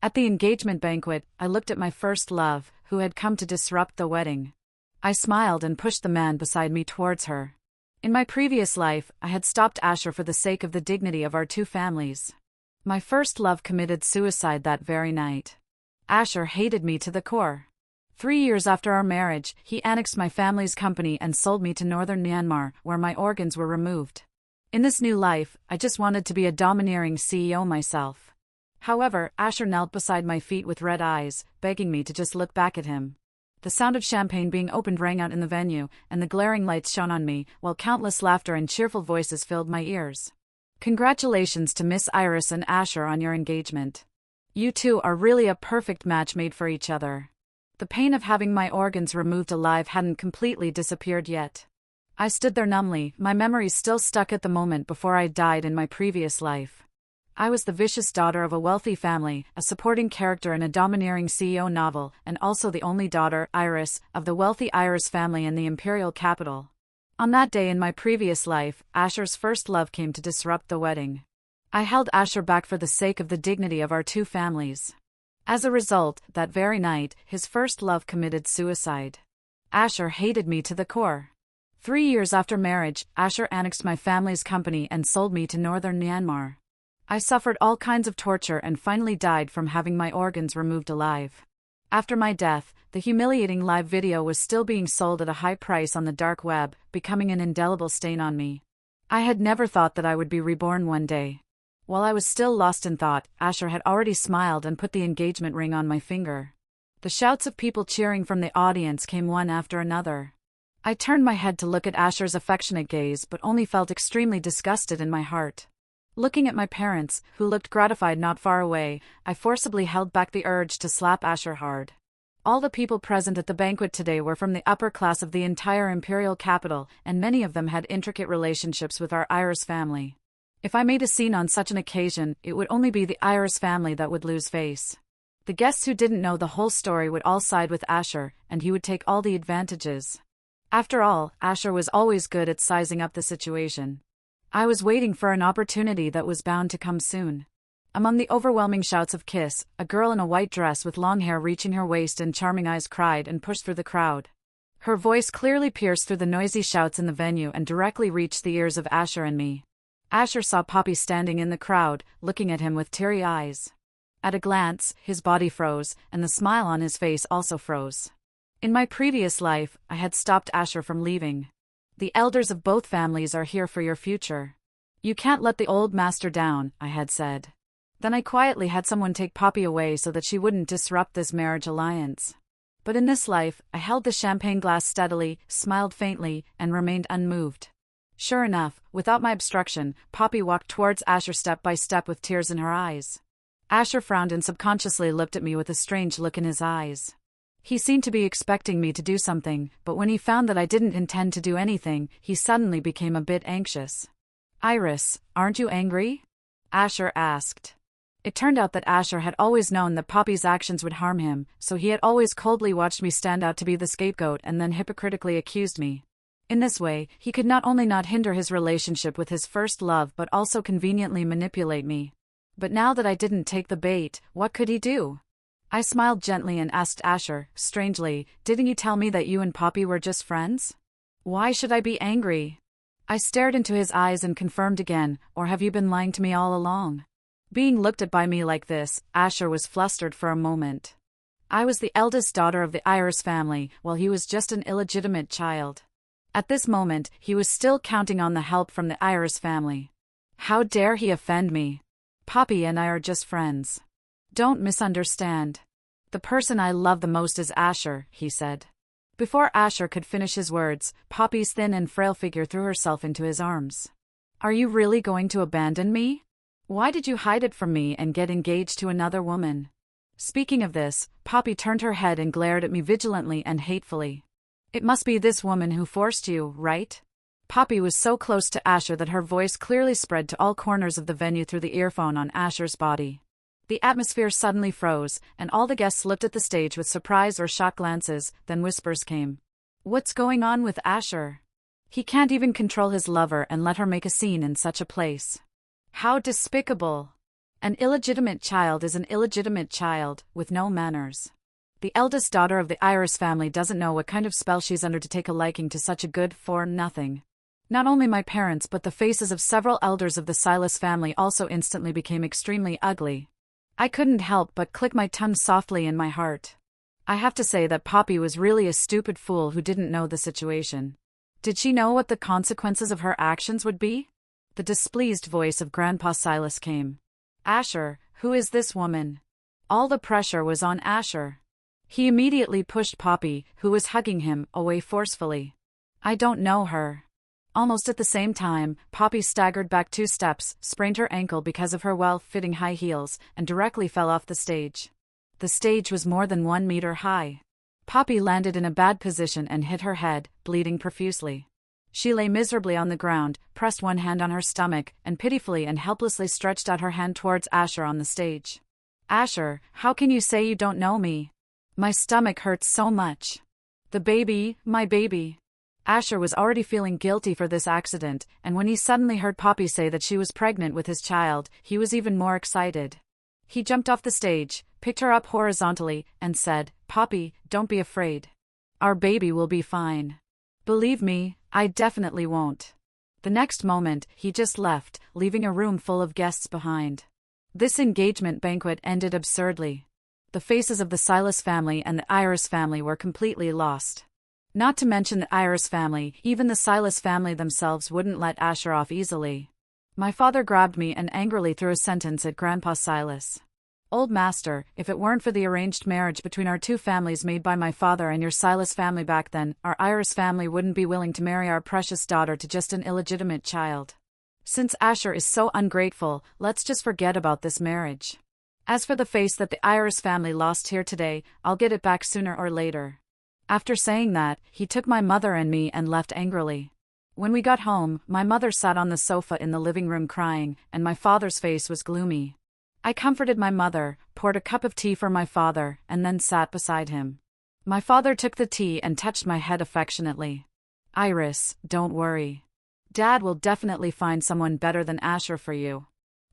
At the engagement banquet, I looked at my first love, who had come to disrupt the wedding. I smiled and pushed the man beside me towards her. In my previous life, I had stopped Asher for the sake of the dignity of our two families. My first love committed suicide that very night. Asher hated me to the core. 3 years after our marriage, he annexed my family's company and sold me to northern Myanmar, where my organs were removed. In this new life, I just wanted to be a domineering CEO myself. However, Asher knelt beside my feet with red eyes, begging me to just look back at him. The sound of champagne being opened rang out in the venue, and the glaring lights shone on me, while countless laughter and cheerful voices filled my ears. Congratulations to Miss Iris and Asher on your engagement. You two are really a perfect match made for each other. The pain of having my organs removed alive hadn't completely disappeared yet. I stood there numbly, my memories still stuck at the moment before I died in my previous life. I was the vicious daughter of a wealthy family, a supporting character in a domineering CEO novel, and also the only daughter, Iris, of the wealthy Iris family in the imperial capital. On that day in my previous life, Asher's first love came to disrupt the wedding. I held Asher back for the sake of the dignity of our two families. As a result, that very night, his first love committed suicide. Asher hated me to the core. 3 years after marriage, Asher annexed my family's company and sold me to northern Myanmar. I suffered all kinds of torture and finally died from having my organs removed alive. After my death, the humiliating live video was still being sold at a high price on the dark web, becoming an indelible stain on me. I had never thought that I would be reborn one day. While I was still lost in thought, Asher had already smiled and put the engagement ring on my finger. The shouts of people cheering from the audience came one after another. I turned my head to look at Asher's affectionate gaze but only felt extremely disgusted in my heart. Looking at my parents, who looked gratified not far away, I forcibly held back the urge to slap Asher hard. All the people present at the banquet today were from the upper class of the entire imperial capital, and many of them had intricate relationships with our Iris family. If I made a scene on such an occasion, it would only be the Iris family that would lose face. The guests who didn't know the whole story would all side with Asher, and he would take all the advantages. After all, Asher was always good at sizing up the situation. I was waiting for an opportunity that was bound to come soon. Among the overwhelming shouts of kiss, a girl in a white dress with long hair reaching her waist and charming eyes cried and pushed through the crowd. Her voice clearly pierced through the noisy shouts in the venue and directly reached the ears of Asher and me. Asher saw Poppy standing in the crowd, looking at him with teary eyes. At a glance, his body froze, and the smile on his face also froze. In my previous life, I had stopped Asher from leaving. The elders of both families are here for your future. You can't let the old master down, I had said. Then I quietly had someone take Poppy away so that she wouldn't disrupt this marriage alliance. But in this life, I held the champagne glass steadily, smiled faintly, and remained unmoved. Sure enough, without my obstruction, Poppy walked towards Asher step by step with tears in her eyes. Asher frowned and subconsciously looked at me with a strange look in his eyes. He seemed to be expecting me to do something, but when he found that I didn't intend to do anything, he suddenly became a bit anxious. Iris, aren't you angry? Asher asked. It turned out that Asher had always known that Poppy's actions would harm him, so he had always coldly watched me stand out to be the scapegoat and then hypocritically accused me. In this way, he could not only not hinder his relationship with his first love but also conveniently manipulate me. But now that I didn't take the bait, what could he do? I smiled gently and asked Asher, strangely, didn't you tell me that you and Poppy were just friends? Why should I be angry? I stared into his eyes and confirmed again, or have you been lying to me all along? Being looked at by me like this, Asher was flustered for a moment. I was the eldest daughter of the Iris family, while he was just an illegitimate child. At this moment, he was still counting on the help from the Iris family. How dare he offend me? Poppy and I are just friends. Don't misunderstand. The person I love the most is Asher, he said. Before Asher could finish his words, Poppy's thin and frail figure threw herself into his arms. Are you really going to abandon me? Why did you hide it from me and get engaged to another woman? Speaking of this, Poppy turned her head and glared at me vigilantly and hatefully. It must be this woman who forced you, right? Poppy was so close to Asher that her voice clearly spread to all corners of the venue through the earphone on Asher's body. The atmosphere suddenly froze, and all the guests looked at the stage with surprise or shocked glances, then whispers came. What's going on with Asher? He can't even control his lover and let her make a scene in such a place. How despicable! An illegitimate child is an illegitimate child, with no manners. The eldest daughter of the Iris family doesn't know what kind of spell she's under to take a liking to such a good-for-nothing. Not only my parents but the faces of several elders of the Silas family also instantly became extremely ugly. I couldn't help but click my tongue softly in my heart. I have to say that Poppy was really a stupid fool who didn't know the situation. Did she know what the consequences of her actions would be? The displeased voice of Grandpa Silas came. Asher, who is this woman? All the pressure was on Asher. He immediately pushed Poppy, who was hugging him, away forcefully. I don't know her. Almost at the same time, Poppy staggered back 2 steps, sprained her ankle because of her well-fitting high heels, and directly fell off the stage. The stage was more than 1 meter high. Poppy landed in a bad position and hit her head, bleeding profusely. She lay miserably on the ground, pressed one hand on her stomach, and pitifully and helplessly stretched out her hand towards Asher on the stage. Asher, how can you say you don't know me? My stomach hurts so much. The baby, my baby. Asher was already feeling guilty for this accident, and when he suddenly heard Poppy say that she was pregnant with his child, he was even more excited. He jumped off the stage, picked her up horizontally, and said, Poppy, don't be afraid. Our baby will be fine. Believe me, I definitely won't. The next moment, he just left, leaving a room full of guests behind. This engagement banquet ended absurdly. The faces of the Silas family and the Iris family were completely lost. Not to mention the Iris family, even the Silas family themselves wouldn't let Asher off easily. My father grabbed me and angrily threw a sentence at Grandpa Silas. Old master, if it weren't for the arranged marriage between our 2 families made by my father and your Silas family back then, our Iris family wouldn't be willing to marry our precious daughter to just an illegitimate child. Since Asher is so ungrateful, let's just forget about this marriage. As for the face that the Iris family lost here today, I'll get it back sooner or later. After saying that, he took my mother and me and left angrily. When we got home, my mother sat on the sofa in the living room crying, and my father's face was gloomy. I comforted my mother, poured a cup of tea for my father, and then sat beside him. My father took the tea and touched my head affectionately. Iris, don't worry. Dad will definitely find someone better than Asher for you.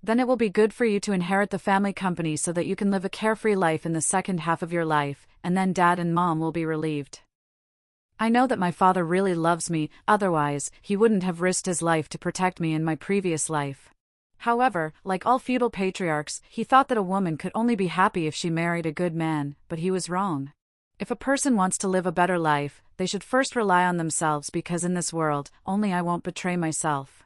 Then it will be good for you to inherit the family company so that you can live a carefree life in the second half of your life, and then Dad and Mom will be relieved. I know that my father really loves me, otherwise, he wouldn't have risked his life to protect me in my previous life. However, like all feudal patriarchs, he thought that a woman could only be happy if she married a good man, but he was wrong. If a person wants to live a better life, they should first rely on themselves because in this world, only I won't betray myself.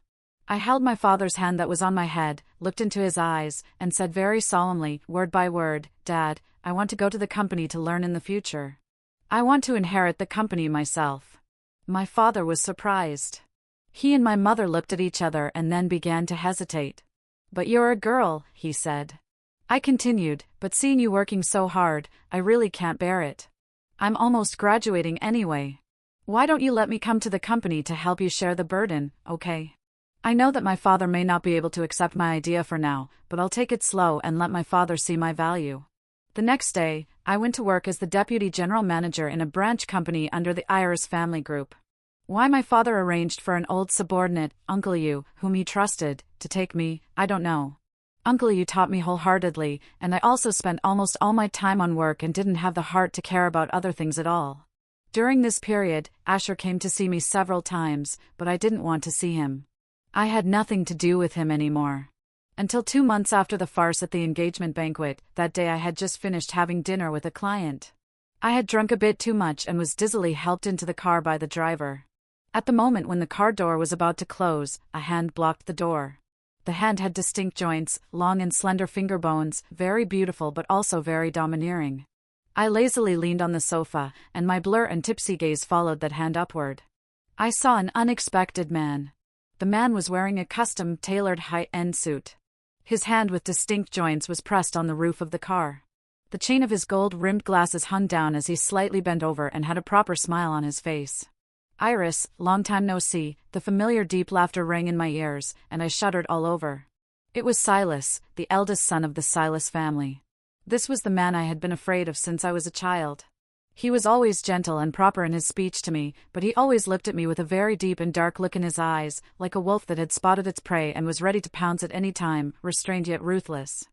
I held my father's hand that was on my head, looked into his eyes, and said very solemnly, word by word, Dad, I want to go to the company to learn in the future. I want to inherit the company myself. My father was surprised. He and my mother looked at each other and then began to hesitate. But you're a girl, he said. I continued, but seeing you working so hard, I really can't bear it. I'm almost graduating anyway. Why don't you let me come to the company to help you share the burden, okay? I know that my father may not be able to accept my idea for now, but I'll take it slow and let my father see my value. The next day, I went to work as the deputy general manager in a branch company under the Iris family group. Why my father arranged for an old subordinate, Uncle Yu, whom he trusted, to take me, I don't know. Uncle Yu taught me wholeheartedly, and I also spent almost all my time on work and didn't have the heart to care about other things at all. During this period, Asher came to see me several times, but I didn't want to see him. I had nothing to do with him anymore. Until 2 months after the farce at the engagement banquet, that day I had just finished having dinner with a client. I had drunk a bit too much and was dizzily helped into the car by the driver. At the moment when the car door was about to close, a hand blocked the door. The hand had distinct joints, long and slender finger bones, very beautiful but also very domineering. I lazily leaned on the sofa, and my blur and tipsy gaze followed that hand upward. I saw an unexpected man. The man was wearing a custom-tailored high-end suit. His hand with distinct joints was pressed on the roof of the car. The chain of his gold-rimmed glasses hung down as he slightly bent over and had a proper smile on his face. Iris, long time no see, the familiar deep laughter rang in my ears, and I shuddered all over. It was Silas, the eldest son of the Silas family. This was the man I had been afraid of since I was a child. He was always gentle and proper in his speech to me, but he always looked at me with a very deep and dark look in his eyes, like a wolf that had spotted its prey and was ready to pounce at any time, restrained yet ruthless.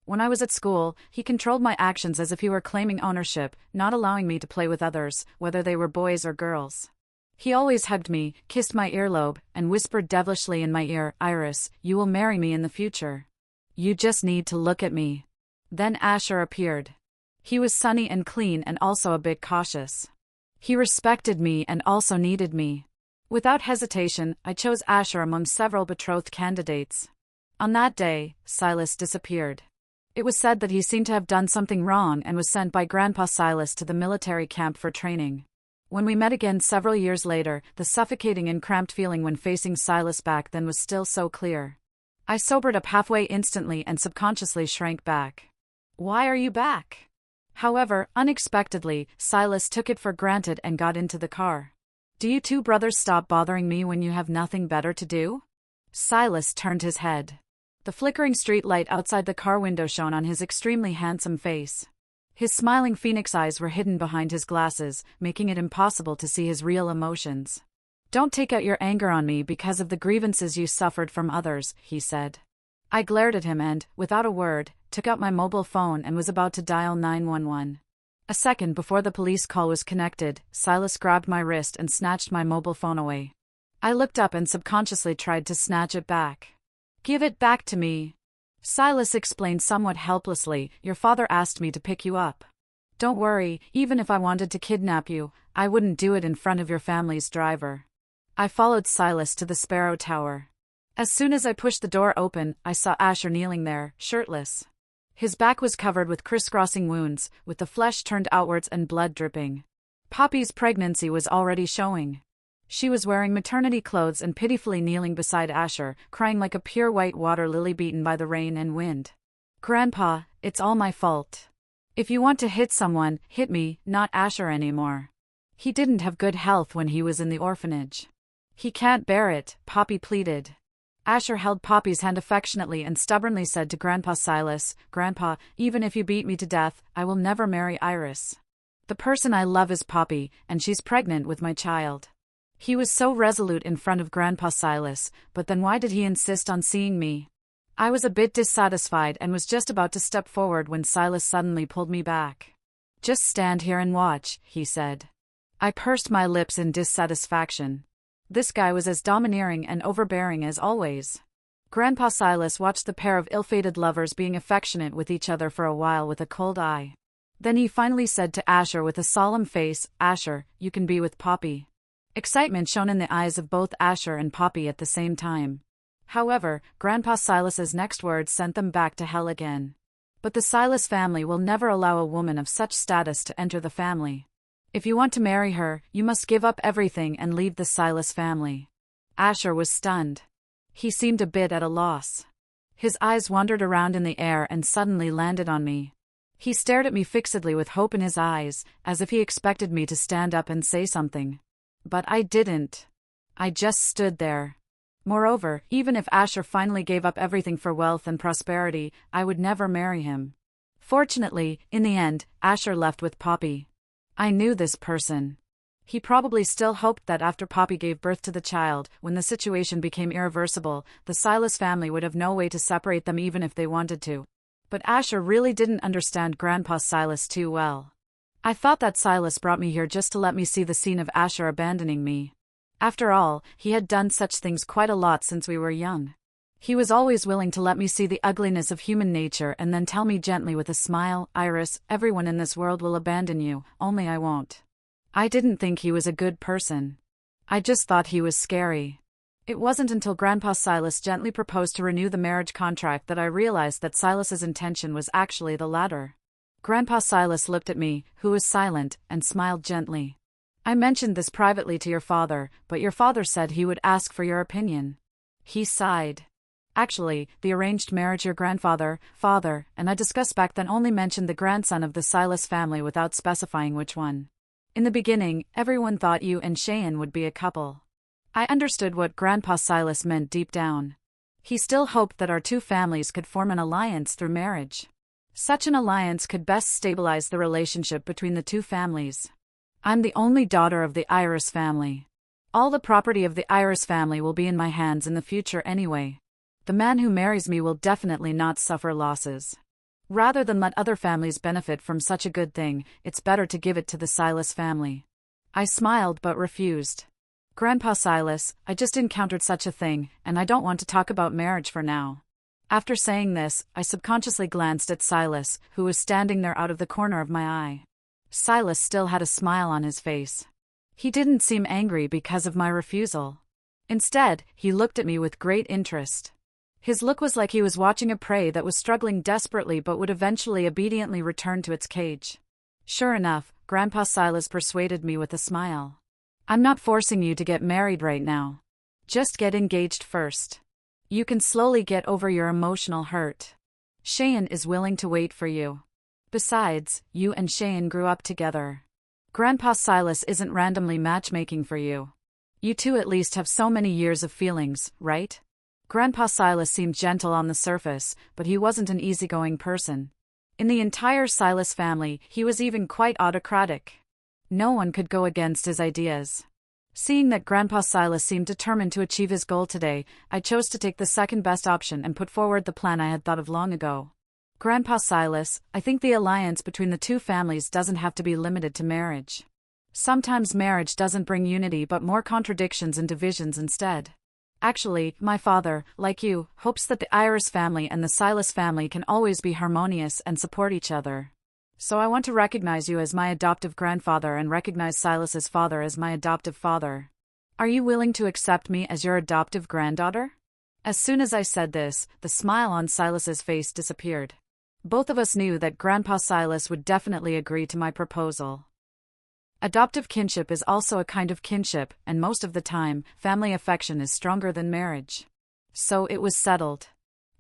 When I was at school, he controlled my actions as if he were claiming ownership, not allowing me to play with others, whether they were boys or girls. He always hugged me, kissed my earlobe, and whispered devilishly in my ear, "Iris, you will marry me in the future. You just need to look at me." Then Asher appeared. He was sunny and clean and also a bit cautious. He respected me and also needed me. Without hesitation, I chose Asher among several betrothed candidates. On that day, Silas disappeared. It was said that he seemed to have done something wrong and was sent by Grandpa Silas to the military camp for training. When we met again several years later, the suffocating and cramped feeling when facing Silas back then was still so clear. I sobered up halfway instantly and subconsciously shrank back. "Why are you back?" However, unexpectedly, Silas took it for granted and got into the car. "Do you two brothers stop bothering me when you have nothing better to do?" Silas turned his head. The flickering street light outside the car window shone on his extremely handsome face. His smiling phoenix eyes were hidden behind his glasses, making it impossible to see his real emotions. "Don't take out your anger on me because of the grievances you suffered from others," he said. I glared at him and, without a word, took out my mobile phone and was about to dial 911. A second before the police call was connected, Silas grabbed my wrist and snatched my mobile phone away. I looked up and subconsciously tried to snatch it back. "Give it back to me." Silas explained somewhat helplessly, "Your father asked me to pick you up. Don't worry, even if I wanted to kidnap you, I wouldn't do it in front of your family's driver." I followed Silas to the Sparrow Tower. As soon as I pushed the door open, I saw Asher kneeling there, shirtless. His back was covered with crisscrossing wounds, with the flesh turned outwards and blood dripping. Poppy's pregnancy was already showing. She was wearing maternity clothes and pitifully kneeling beside Asher, crying like a pure white water lily beaten by the rain and wind. "Grandpa, it's all my fault. If you want to hit someone, hit me, not Asher anymore. He didn't have good health when he was in the orphanage. He can't bear it," Poppy pleaded. Asher held Poppy's hand affectionately and stubbornly said to Grandpa Silas, "Grandpa, even if you beat me to death, I will never marry Iris. The person I love is Poppy, and she's pregnant with my child." He was so resolute in front of Grandpa Silas, but then why did he insist on seeing me? I was a bit dissatisfied and was just about to step forward when Silas suddenly pulled me back. "Just stand here and watch," he said. I pursed my lips in dissatisfaction. This guy was as domineering and overbearing as always. Grandpa Silas watched the pair of ill-fated lovers being affectionate with each other for a while with a cold eye. Then he finally said to Asher with a solemn face, "Asher, you can be with Poppy." Excitement shone in the eyes of both Asher and Poppy at the same time. However, Grandpa Silas's next words sent them back to hell again. "But the Silas family will never allow a woman of such status to enter the family. If you want to marry her, you must give up everything and leave the Silas family." Asher was stunned. He seemed a bit at a loss. His eyes wandered around in the air and suddenly landed on me. He stared at me fixedly with hope in his eyes, as if he expected me to stand up and say something. But I didn't. I just stood there. Moreover, even if Asher finally gave up everything for wealth and prosperity, I would never marry him. Fortunately, in the end, Asher left with Poppy. I knew this person. He probably still hoped that after Poppy gave birth to the child, when the situation became irreversible, the Silas family would have no way to separate them even if they wanted to. But Asher really didn't understand Grandpa Silas too well. I thought that Silas brought me here just to let me see the scene of Asher abandoning me. After all, he had done such things quite a lot since we were young. He was always willing to let me see the ugliness of human nature and then tell me gently with a smile, "Iris, everyone in this world will abandon you, only I won't." I didn't think he was a good person. I just thought he was scary. It wasn't until Grandpa Silas gently proposed to renew the marriage contract that I realized that Silas's intention was actually the latter. Grandpa Silas looked at me, who was silent, and smiled gently. "I mentioned this privately to your father, but your father said he would ask for your opinion." He sighed. "Actually, the arranged marriage your grandfather, father, and I discussed back then only mentioned the grandson of the Silas family without specifying which one. In the beginning, everyone thought you and Cheyenne would be a couple." I understood what Grandpa Silas meant deep down. He still hoped that our two families could form an alliance through marriage. Such an alliance could best stabilize the relationship between the two families. I'm the only daughter of the Iris family. All the property of the Iris family will be in my hands in the future anyway. The man who marries me will definitely not suffer losses. Rather than let other families benefit from such a good thing, it's better to give it to the Silas family. I smiled but refused. Grandpa Silas, I just encountered such a thing, and I don't want to talk about marriage for now. After saying this, I subconsciously glanced at Silas, who was standing there out of the corner of my eye. Silas still had a smile on his face. He didn't seem angry because of my refusal. Instead, he looked at me with great interest. His look was like he was watching a prey that was struggling desperately but would eventually obediently return to its cage. Sure enough, Grandpa Silas persuaded me with a smile. I'm not forcing you to get married right now. Just get engaged first. You can slowly get over your emotional hurt. Cheyenne is willing to wait for you. Besides, you and Cheyenne grew up together. Grandpa Silas isn't randomly matchmaking for you. You two at least have so many years of feelings, right? Grandpa Silas seemed gentle on the surface, but he wasn't an easygoing person. In the entire Silas family, he was even quite autocratic. No one could go against his ideas. Seeing that Grandpa Silas seemed determined to achieve his goal today, I chose to take the second best option and put forward the plan I had thought of long ago. Grandpa Silas, I think the alliance between the two families doesn't have to be limited to marriage. Sometimes marriage doesn't bring unity but more contradictions and divisions instead. Actually, my father, like you, hopes that the Iris family and the Silas family can always be harmonious and support each other. So I want to recognize you as my adoptive grandfather and recognize Silas's father as my adoptive father. Are you willing to accept me as your adoptive granddaughter? As soon as I said this, the smile on Silas's face disappeared. Both of us knew that Grandpa Silas would definitely agree to my proposal. Adoptive kinship is also a kind of kinship, and most of the time, family affection is stronger than marriage. So it was settled.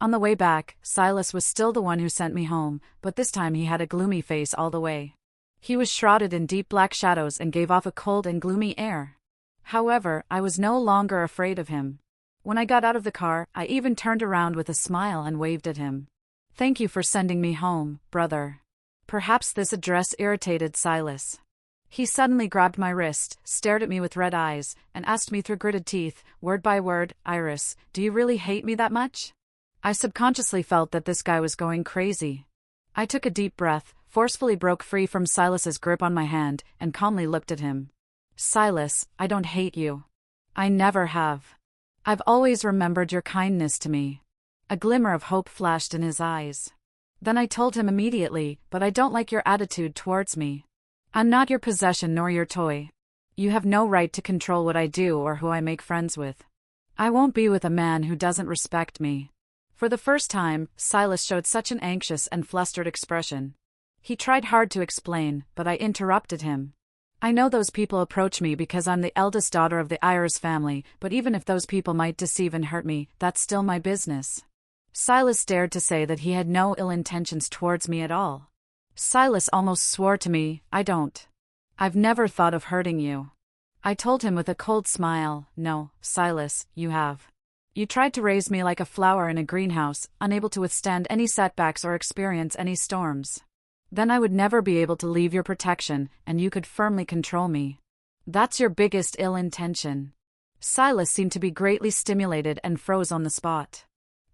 On the way back, Silas was still the one who sent me home, but this time he had a gloomy face all the way. He was shrouded in deep black shadows and gave off a cold and gloomy air. However, I was no longer afraid of him. When I got out of the car, I even turned around with a smile and waved at him. Thank you for sending me home, brother. Perhaps this address irritated Silas. He suddenly grabbed my wrist, stared at me with red eyes, and asked me through gritted teeth, word by word, Iris, do you really hate me that much? I subconsciously felt that this guy was going crazy. I took a deep breath, forcefully broke free from Silas's grip on my hand, and calmly looked at him. Silas, I don't hate you. I never have. I've always remembered your kindness to me. A glimmer of hope flashed in his eyes. Then I told him immediately, but I don't like your attitude towards me. I'm not your possession nor your toy. You have no right to control what I do or who I make friends with. I won't be with a man who doesn't respect me. For the first time, Silas showed such an anxious and flustered expression. He tried hard to explain, but I interrupted him. I know those people approach me because I'm the eldest daughter of the Ayers family, but even if those people might deceive and hurt me, that's still my business. Silas dared to say that he had no ill intentions towards me at all. Silas almost swore to me, I don't. I've never thought of hurting you. I told him with a cold smile, no, Silas, you have. You tried to raise me like a flower in a greenhouse, unable to withstand any setbacks or experience any storms. Then I would never be able to leave your protection, and you could firmly control me. That's your biggest ill intention. Silas seemed to be greatly stimulated and froze on the spot.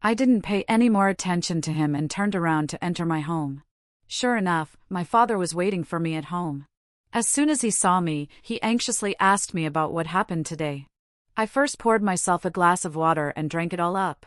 I didn't pay any more attention to him and turned around to enter my home. Sure enough, my father was waiting for me at home. As soon as he saw me, he anxiously asked me about what happened today. I first poured myself a glass of water and drank it all up.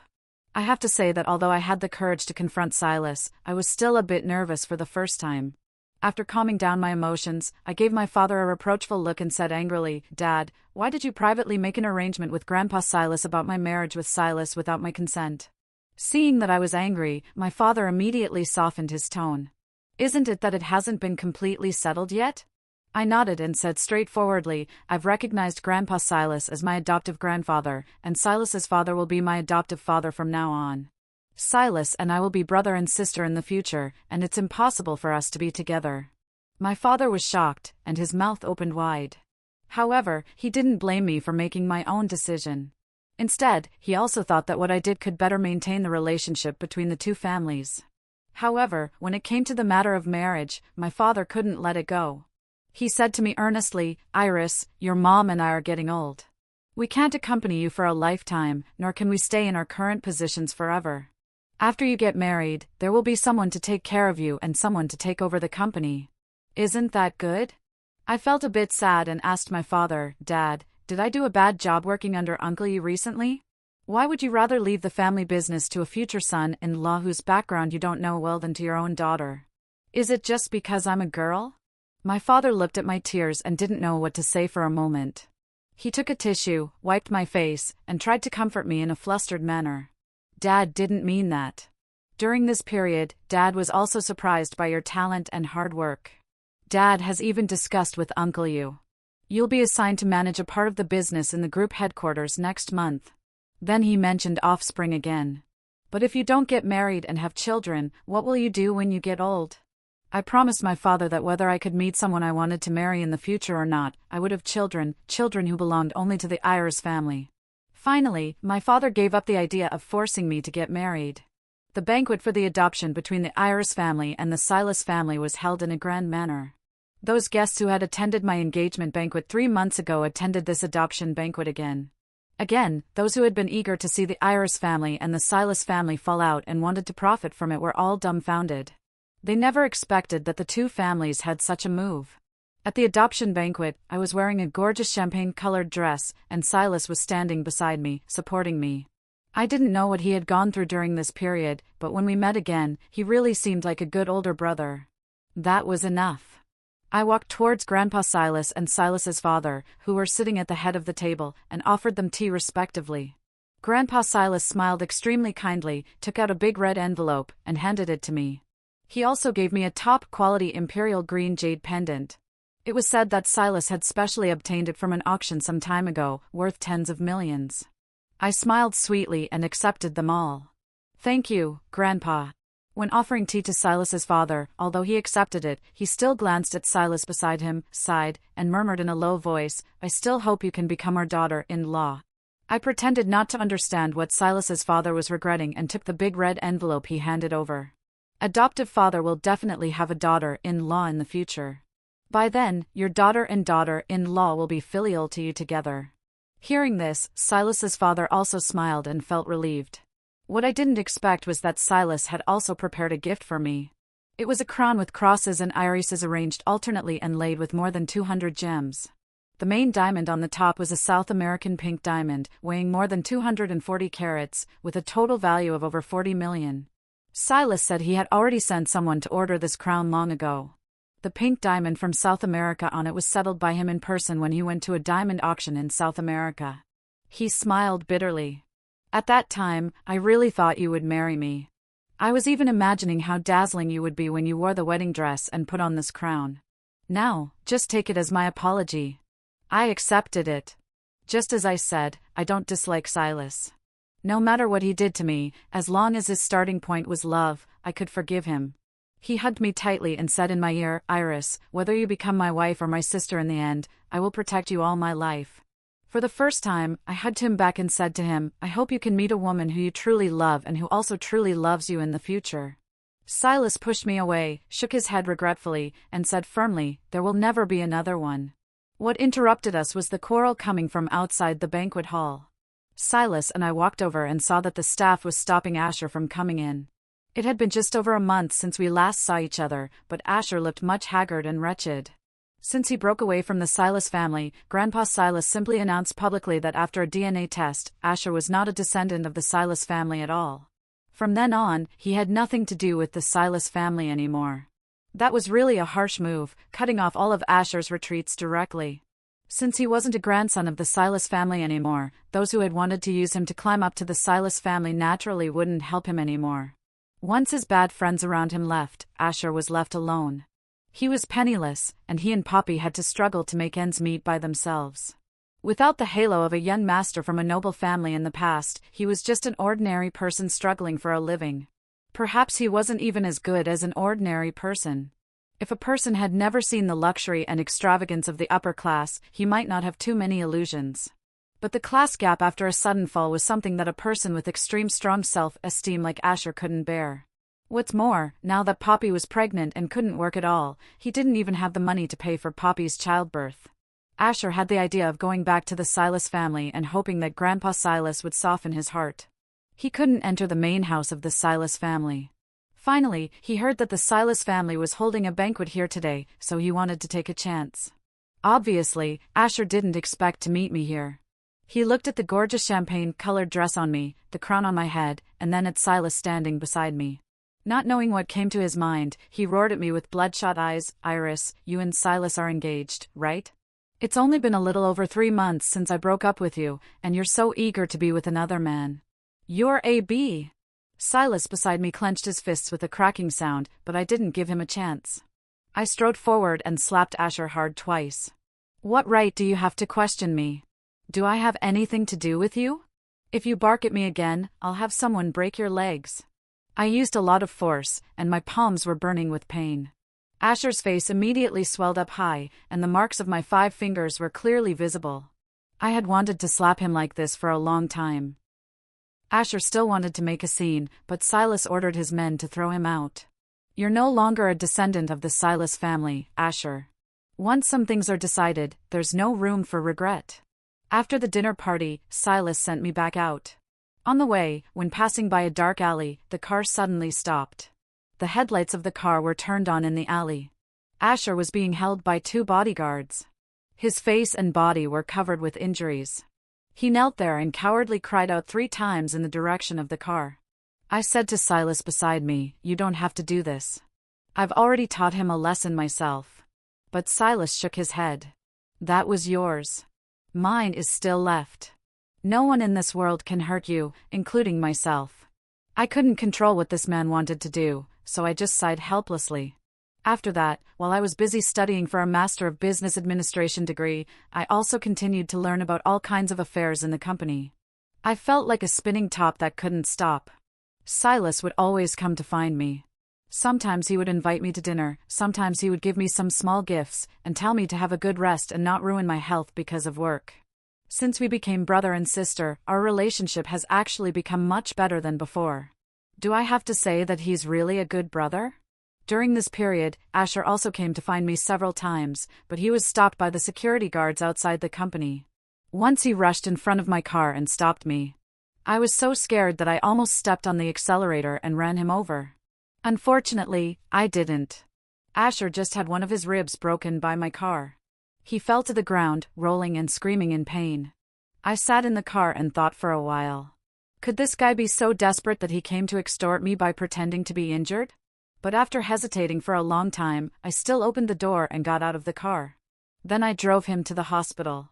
I have to say that although I had the courage to confront Silas, I was still a bit nervous for the first time. After calming down my emotions, I gave my father a reproachful look and said angrily, Dad, why did you privately make an arrangement with Grandpa Silas about my marriage with Silas without my consent? Seeing that I was angry, my father immediately softened his tone. Isn't it that it hasn't been completely settled yet? I nodded and said straightforwardly, I've recognized Grandpa Silas as my adoptive grandfather, and Silas's father will be my adoptive father from now on. Silas and I will be brother and sister in the future, and it's impossible for us to be together. My father was shocked, and his mouth opened wide. However, he didn't blame me for making my own decision. Instead, he also thought that what I did could better maintain the relationship between the two families. However, when it came to the matter of marriage, my father couldn't let it go. He said to me earnestly, Iris, your mom and I are getting old. We can't accompany you for a lifetime, nor can we stay in our current positions forever. After you get married, there will be someone to take care of you and someone to take over the company. Isn't that good? I felt a bit sad and asked my father, Dad, did I do a bad job working under Uncle You recently? Why would you rather leave the family business to a future son-in-law whose background you don't know well than to your own daughter? Is it just because I'm a girl? My father looked at my tears and didn't know what to say for a moment. He took a tissue, wiped my face, and tried to comfort me in a flustered manner. Dad didn't mean that. During this period, Dad was also surprised by your talent and hard work. Dad has even discussed with Uncle You. You'll be assigned to manage a part of the business in the group headquarters next month. Then he mentioned offspring again. But if you don't get married and have children, what will you do when you get old? I promised my father that whether I could meet someone I wanted to marry in the future or not, I would have children who belonged only to the Ayers family. Finally, my father gave up the idea of forcing me to get married. The banquet for the adoption between the Ayers family and the Silas family was held in a grand manner. Those guests who had attended my engagement banquet 3 months ago attended this adoption banquet again. Again, those who had been eager to see the Ayers family and the Silas family fall out and wanted to profit from it were all dumbfounded. They never expected that the two families had such a move. At the adoption banquet, I was wearing a gorgeous champagne-colored dress, and Silas was standing beside me, supporting me. I didn't know what he had gone through during this period, but when we met again, he really seemed like a good older brother. That was enough. I walked towards Grandpa Silas and Silas's father, who were sitting at the head of the table, and offered them tea respectively. Grandpa Silas smiled extremely kindly, took out a big red envelope, and handed it to me. He also gave me a top-quality imperial green jade pendant. It was said that Silas had specially obtained it from an auction some time ago, worth tens of millions. I smiled sweetly and accepted them all. Thank you, Grandpa. When offering tea to Silas's father, although he accepted it, he still glanced at Silas beside him, sighed, and murmured in a low voice, I still hope you can become our daughter-in-law. I pretended not to understand what Silas's father was regretting and took the big red envelope he handed over. Adoptive father will definitely have a daughter-in-law in the future. By then, your daughter and daughter-in-law will be filial to you together. Hearing this, Silas's father also smiled and felt relieved. What I didn't expect was that Silas had also prepared a gift for me. It was a crown with crosses and irises arranged alternately and laid with more than 200 gems. The main diamond on the top was a South American pink diamond, weighing more than 240 carats, with a total value of over 40 million. Silas said he had already sent someone to order this crown long ago. The pink diamond from South America on it was settled by him in person when he went to a diamond auction in South America. He smiled bitterly. At that time, I really thought you would marry me. I was even imagining how dazzling you would be when you wore the wedding dress and put on this crown. Now, just take it as my apology. I accepted it. Just as I said, I don't dislike Silas. No matter what he did to me, as long as his starting point was love, I could forgive him. He hugged me tightly and said in my ear, Iris, whether you become my wife or my sister in the end, I will protect you all my life. For the first time, I hugged him back and said to him, I hope you can meet a woman who you truly love and who also truly loves you in the future. Silas pushed me away, shook his head regretfully, and said firmly, there will never be another one. What interrupted us was the quarrel coming from outside the banquet hall. Silas and I walked over and saw that the staff was stopping Asher from coming in. It had been just over a month since we last saw each other, but Asher looked much haggard and wretched. Since he broke away from the Silas family, Grandpa Silas simply announced publicly that after a DNA test, Asher was not a descendant of the Silas family at all. From then on, he had nothing to do with the Silas family anymore. That was really a harsh move, cutting off all of Asher's retreats directly. Since he wasn't a grandson of the Silas family anymore, those who had wanted to use him to climb up to the Silas family naturally wouldn't help him anymore. Once his bad friends around him left, Asher was left alone. He was penniless, and he and Poppy had to struggle to make ends meet by themselves. Without the halo of a young master from a noble family in the past, he was just an ordinary person struggling for a living. Perhaps he wasn't even as good as an ordinary person. If a person had never seen the luxury and extravagance of the upper class, he might not have too many illusions. But the class gap after a sudden fall was something that a person with extreme strong self-esteem like Asher couldn't bear. What's more, now that Poppy was pregnant and couldn't work at all, he didn't even have the money to pay for Poppy's childbirth. Asher had the idea of going back to the Silas family and hoping that Grandpa Silas would soften his heart. He couldn't enter the main house of the Silas family. Finally, he heard that the Silas family was holding a banquet here today, so he wanted to take a chance. Obviously, Asher didn't expect to meet me here. He looked at the gorgeous champagne-colored dress on me, the crown on my head, and then at Silas standing beside me. Not knowing what came to his mind, he roared at me with bloodshot eyes, "Iris, you and Silas are engaged, right? It's only been a little over 3 months since I broke up with you, and you're so eager to be with another man. You're a B." Silas beside me clenched his fists with a cracking sound, but I didn't give him a chance. I strode forward and slapped Asher hard twice. "What right do you have to question me? Do I have anything to do with you? If you bark at me again, I'll have someone break your legs." I used a lot of force, and my palms were burning with pain. Asher's face immediately swelled up high, and the marks of my 5 fingers were clearly visible. I had wanted to slap him like this for a long time. Asher still wanted to make a scene, but Silas ordered his men to throw him out. "You're no longer a descendant of the Silas family, Asher. Once some things are decided, there's no room for regret." After the dinner party, Silas sent me back out. On the way, when passing by a dark alley, the car suddenly stopped. The headlights of the car were turned on in the alley. Asher was being held by 2 bodyguards. His face and body were covered with injuries. He knelt there and cowardly cried out 3 times in the direction of the car. I said to Silas beside me, "You don't have to do this. I've already taught him a lesson myself." But Silas shook his head. "That was yours. Mine is still left. No one in this world can hurt you, including myself." I couldn't control what this man wanted to do, so I just sighed helplessly. After that, while I was busy studying for a Master of Business Administration degree, I also continued to learn about all kinds of affairs in the company. I felt like a spinning top that couldn't stop. Silas would always come to find me. Sometimes he would invite me to dinner, sometimes he would give me some small gifts, and tell me to have a good rest and not ruin my health because of work. Since we became brother and sister, our relationship has actually become much better than before. Do I have to say that he's really a good brother? During this period, Asher also came to find me several times, but he was stopped by the security guards outside the company. Once he rushed in front of my car and stopped me. I was so scared that I almost stepped on the accelerator and ran him over. Unfortunately, I didn't. Asher just had one of his ribs broken by my car. He fell to the ground, rolling and screaming in pain. I sat in the car and thought for a while. Could this guy be so desperate that he came to extort me by pretending to be injured? But after hesitating for a long time, I still opened the door and got out of the car. Then I drove him to the hospital.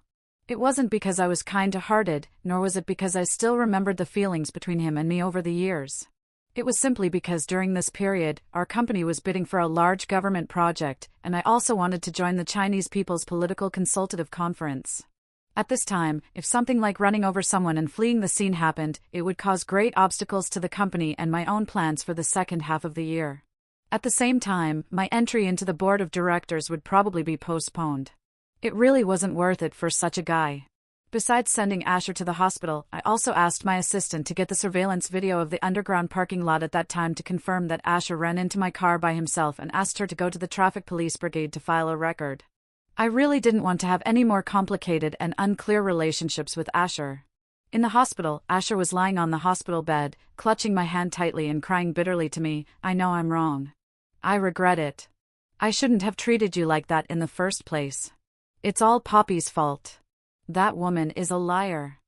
It wasn't because I was kind-hearted, nor was it because I still remembered the feelings between him and me over the years. It was simply because during this period, our company was bidding for a large government project, and I also wanted to join the Chinese People's Political Consultative Conference. At this time, if something like running over someone and fleeing the scene happened, it would cause great obstacles to the company and my own plans for the second half of the year. At the same time, my entry into the board of directors would probably be postponed. It really wasn't worth it for such a guy. Besides sending Asher to the hospital, I also asked my assistant to get the surveillance video of the underground parking lot at that time to confirm that Asher ran into my car by himself and asked her to go to the traffic police brigade to file a record. I really didn't want to have any more complicated and unclear relationships with Asher. In the hospital, Asher was lying on the hospital bed, clutching my hand tightly and crying bitterly to me, "I know I'm wrong. I regret it. I shouldn't have treated you like that in the first place. It's all Poppy's fault. That woman is a liar."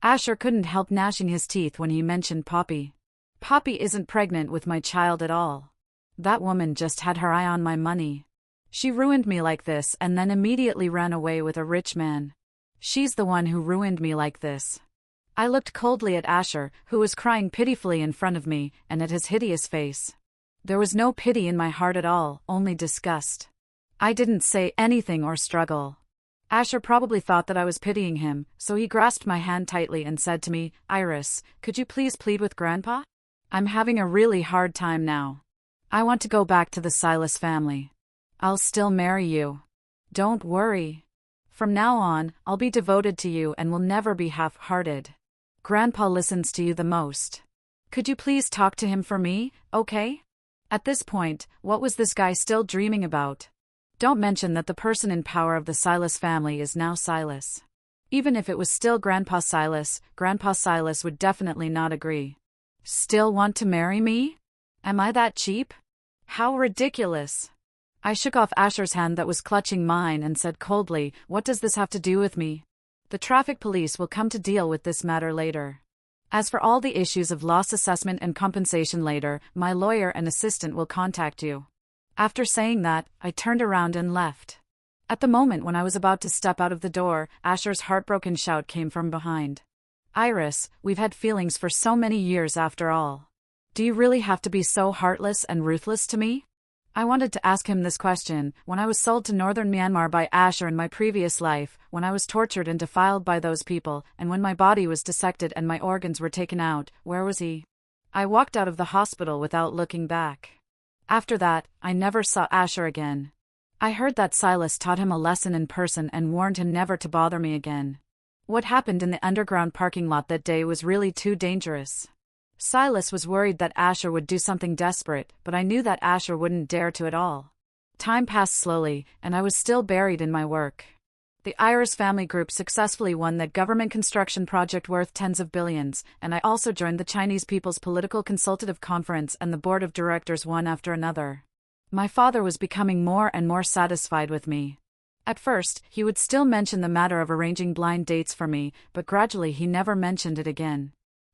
Asher couldn't help gnashing his teeth when he mentioned Poppy. Poppy isn't pregnant with my child at all. That woman just had her eye on my money. She ruined me like this and then immediately ran away with a rich man. She's the one who ruined me like this. I looked coldly at Asher, who was crying pitifully in front of me, and at his hideous face. There was no pity in my heart at all, only disgust. I didn't say anything or struggle. Asher probably thought that I was pitying him, so he grasped my hand tightly and said to me, "Iris, could you please plead with Grandpa? I'm having a really hard time now. I want to go back to the Silas family. I'll still marry you. Don't worry. From now on, I'll be devoted to you and will never be half-hearted. Grandpa listens to you the most. Could you please talk to him for me, okay?" At this point, what was this guy still dreaming about? Don't mention that the person in power of the Silas family is now Silas. Even if it was still Grandpa Silas would definitely not agree. Still want to marry me? Am I that cheap? How ridiculous. I shook off Asher's hand that was clutching mine and said coldly, "What does this have to do with me? The traffic police will come to deal with this matter later. As for all the issues of loss assessment and compensation later, my lawyer and assistant will contact you." After saying that, I turned around and left. At the moment when I was about to step out of the door, Asher's heartbroken shout came from behind. "Iris, we've had feelings for so many years after all. Do you really have to be so heartless and ruthless to me?" I wanted to ask him this question when I was sold to northern Myanmar by Asher in my previous life, when I was tortured and defiled by those people, and when my body was dissected and my organs were taken out. Where was he? I walked out of the hospital without looking back. After that, I never saw Asher again. I heard that Silas taught him a lesson in person and warned him never to bother me again. What happened in the underground parking lot that day was really too dangerous. Silas was worried that Asher would do something desperate, but I knew that Asher wouldn't dare to at all. Time passed slowly, and I was still buried in my work. The Iris family group successfully won that government construction project worth tens of billions, and I also joined the Chinese People's Political Consultative Conference and the board of directors one after another. My father was becoming more and more satisfied with me. At first, he would still mention the matter of arranging blind dates for me, but gradually he never mentioned it again.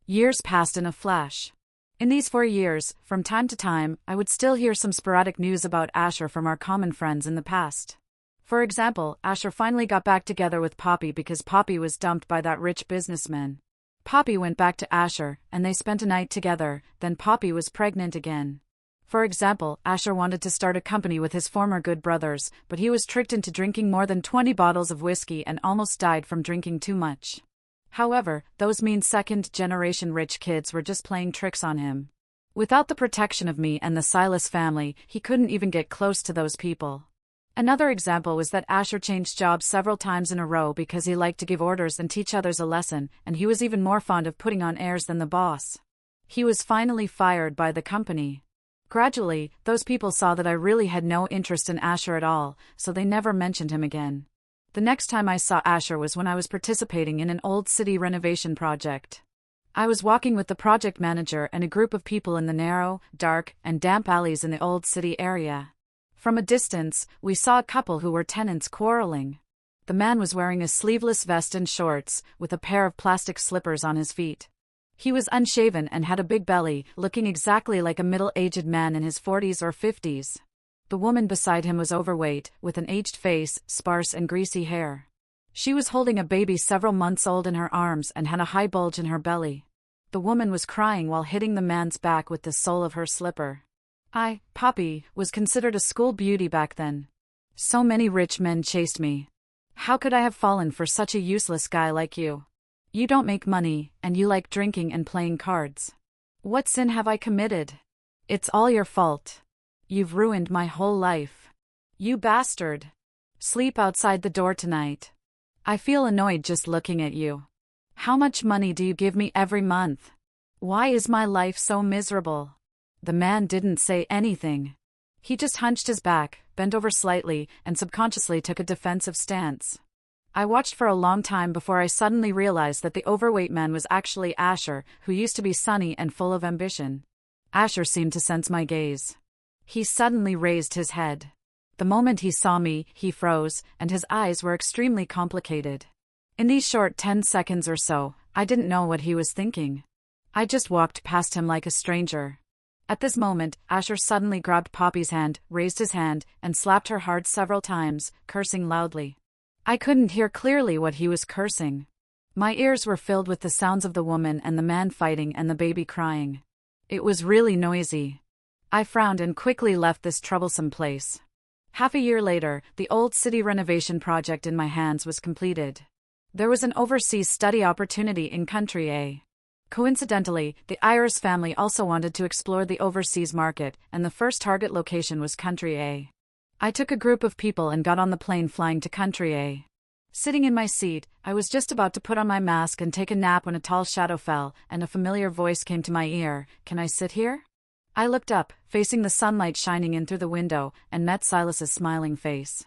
Years passed in a flash. In these 4 years, from time to time, I would still hear some sporadic news about Asher from our common friends in the past. For example, Asher finally got back together with Poppy because Poppy was dumped by that rich businessman. Poppy went back to Asher, and they spent a night together, then Poppy was pregnant again. For example, Asher wanted to start a company with his former good brothers, but he was tricked into drinking more than 20 bottles of whiskey and almost died from drinking too much. However, those mean second-generation rich kids were just playing tricks on him. Without the protection of me and the Silas family, he couldn't even get close to those people. Another example was that Asher changed jobs several times in a row because he liked to give orders and teach others a lesson, and he was even more fond of putting on airs than the boss. He was finally fired by the company. Gradually, those people saw that I really had no interest in Asher at all, so they never mentioned him again. The next time I saw Asher was when I was participating in an old city renovation project. I was walking with the project manager and a group of people in the narrow, dark, and damp alleys in the old city area. From a distance, we saw a couple who were tenants quarreling. The man was wearing a sleeveless vest and shorts, with a pair of plastic slippers on his feet. He was unshaven and had a big belly, looking exactly like a middle-aged man in his 40s or 50s. The woman beside him was overweight, with an aged face, sparse and greasy hair. She was holding a baby several months old in her arms and had a high bulge in her belly. The woman was crying while hitting the man's back with the sole of her slipper. Poppy, was considered a school beauty back then. So many rich men chased me. How could I have fallen for such a useless guy like you? You don't make money, and you like drinking and playing cards. What sin have I committed? It's all your fault. You've ruined my whole life. You bastard. Sleep outside the door tonight. I feel annoyed just looking at you. How much money do you give me every month? Why is my life so miserable? The man didn't say anything. He just hunched his back, bent over slightly, and subconsciously took a defensive stance. I watched for a long time before I suddenly realized that the overweight man was actually Asher, who used to be sunny and full of ambition. Asher seemed to sense my gaze. He suddenly raised his head. The moment he saw me, he froze, and his eyes were extremely complicated. In these short 10 seconds or so, I didn't know what he was thinking. I just walked past him like a stranger. At this moment, Asher suddenly grabbed Poppy's hand, raised his hand, and slapped her hard several times, cursing loudly. I couldn't hear clearly what he was cursing. My ears were filled with the sounds of the woman and the man fighting and the baby crying. It was really noisy. I frowned and quickly left this troublesome place. Half a year later, the old city renovation project in my hands was completed. There was an overseas study opportunity in Country A. Coincidentally, the Iris family also wanted to explore the overseas market, and the first target location was Country A. I took a group of people and got on the plane flying to Country A. Sitting in my seat, I was just about to put on my mask and take a nap when a tall shadow fell, and a familiar voice came to my ear. "Can I sit here?" I looked up, facing the sunlight shining in through the window, and met Silas's smiling face.